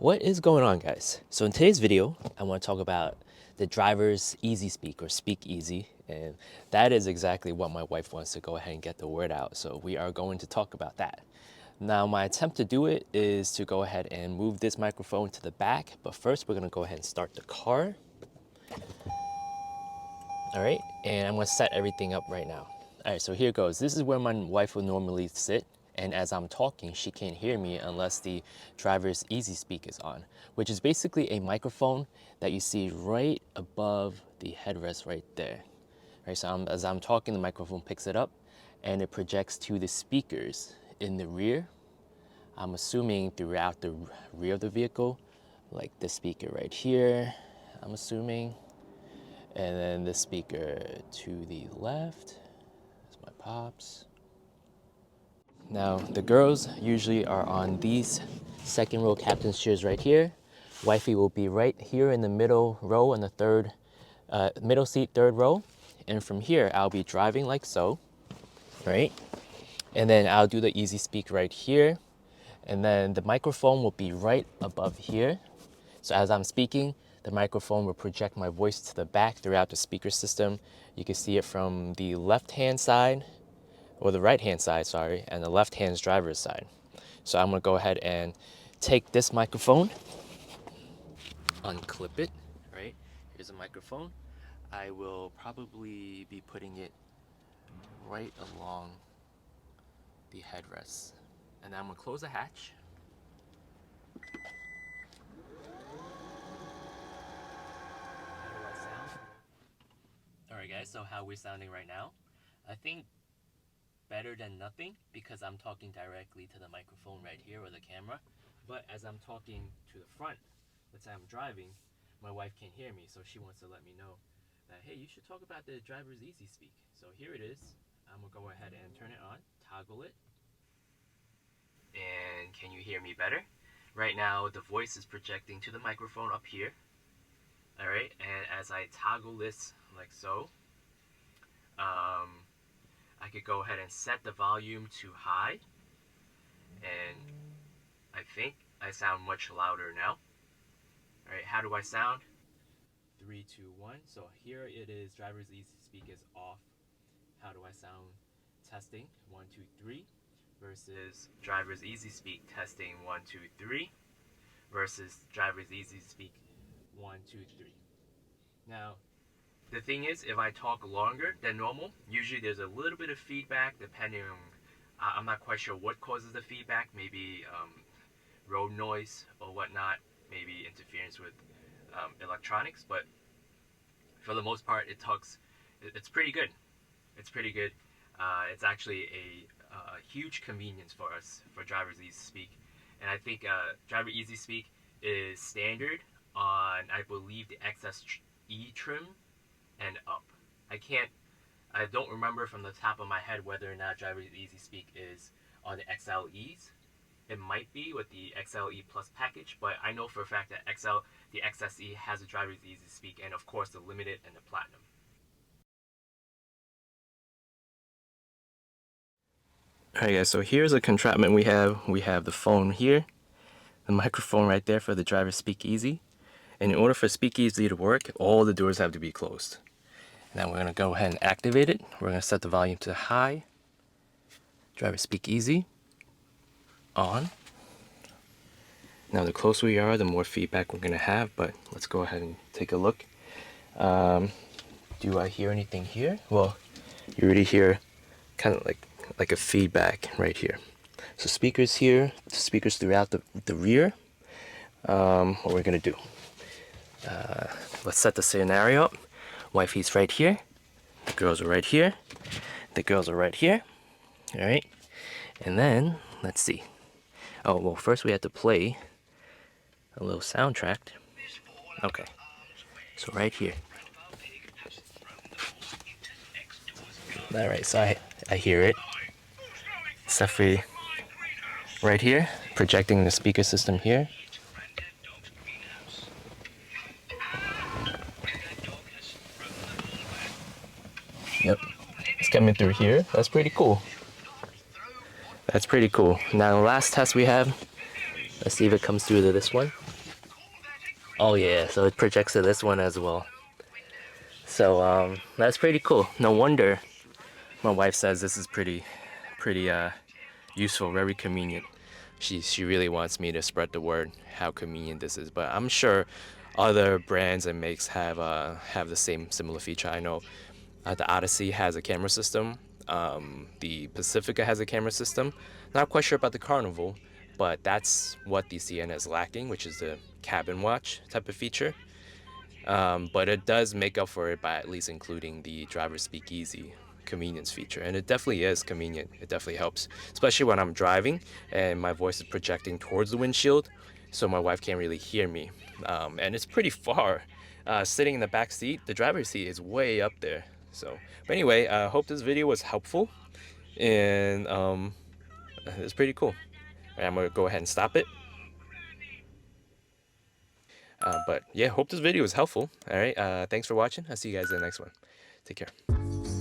What is going on, guys? So in today's video, I want to talk about the driver's easy speak or speak easy, and that is exactly what my wife wants to go ahead and get the word out. So we are going to talk about that. Now, my attempt to do it is to go ahead and move this microphone to the back, but first we're going to go ahead and start the car. All right, and I'm going to set everything up right now. All right, so here goes. This is where my wife will normally sit. And as I'm talking, she can't hear me unless the driver's easy speak is on, which is basically a microphone that you see right above the headrest right there. Right, so as I'm talking, the microphone picks it up and it projects to the speakers in the rear. I'm assuming throughout the rear of the vehicle, like this speaker right here, I'm assuming. And then the speaker to the left, that's my pops. Now, the girls usually are on these second row captain's chairs right here. Wifey will be right here in the middle row in the middle seat, third row. And from here, I'll be driving like so, right? And then I'll do the easy speak right here. And then the microphone will be right above here. So as I'm speaking, the microphone will project my voice to the back throughout the speaker system. You can see it from the left-hand side, or the right-hand side, sorry, and the left-hand's driver's side. So I'm gonna go ahead and take this microphone, unclip it, right? Here's a microphone. I will probably be putting it right along the headrest. And I'm gonna close the hatch. How do I sound? All right, guys, so how we're sounding right now? I think better than nothing because I'm talking directly to the microphone right here or the camera. But as I'm talking to the front, let's say I'm driving, my wife can't hear me, so she wants to let me know that, hey, you should talk about the driver's easy speak. So here it is. I'm gonna go ahead and turn it on, toggle it. And can you hear me better? Right now, the voice is projecting to the microphone up here. All right, and as I toggle this like so, I could go ahead and set the volume to high, and I think I sound much louder now. All right, how do I sound? 3, 2, 1. So here it is, driver's easy speak is off. How do I sound? Testing, 1, 2, 3, versus driver's easy speak, testing, 1, 2, 3, versus driver's easy speak, 1, 2, 3. Now, the thing is, if I talk longer than normal, usually there's a little bit of feedback depending on, I'm not quite sure what causes the feedback, maybe road noise or whatnot, maybe interference with electronics, but for the most part, it's pretty good. It's pretty good. It's actually a huge convenience for us for driver's easy speak. And I think driver easy speak is standard on, I believe, the XSE trim and up. I don't remember from the top of my head whether or not driver's easy speak is on the XLEs. It might be with the XLE Plus package, but I know for a fact that the XSE has a driver's easy speak, and of course the limited and the platinum. Alright guys, so here's a contraption we have. We have the phone here, the microphone right there for the driver speak easy. And in order for speak easy to work, all the doors have to be closed. Now we're gonna go ahead and activate it. We're gonna set the volume to high. Driver speak easy. On. Now the closer we are, the more feedback we're gonna have, but let's go ahead and take a look. Do I hear anything here? Well, you already hear kind of like a feedback right here. So speakers here, speakers throughout the rear. What we're gonna do, let's set the scenario up. Wifey's right here, the girls are right here, the girls are right here. All right, and then let's see. Oh, well, first we have to play a little soundtrack. Okay, so right here. All right, so I hear it. It's definitely right here, projecting the speaker system here. Yep, it's coming through here. That's pretty cool. That's pretty cool. Now the last test we have, let's see if it comes through to this one. Oh yeah, so it projects to this one as well. So that's pretty cool. No wonder my wife says this is pretty useful, very convenient. She really wants me to spread the word how convenient this is. But I'm sure other brands and makes have the same similar feature. I know the Odyssey has a camera system. The Pacifica has a camera system. Not quite sure about the Carnival, but that's what the Sienna is lacking, which is the cabin watch type of feature. But it does make up for it by at least including the driver speakeasy convenience feature. And it definitely is convenient. It definitely helps, especially when I'm driving and my voice is projecting towards the windshield, so my wife can't really hear me. And it's pretty far. Sitting in the back seat, the driver's seat is way up there. So, but anyway, I hope this video was helpful, and it's pretty cool. All right, I'm gonna go ahead and stop it. But yeah, hope this video was helpful. All right, thanks for watching. I'll see you guys in the next one. Take care.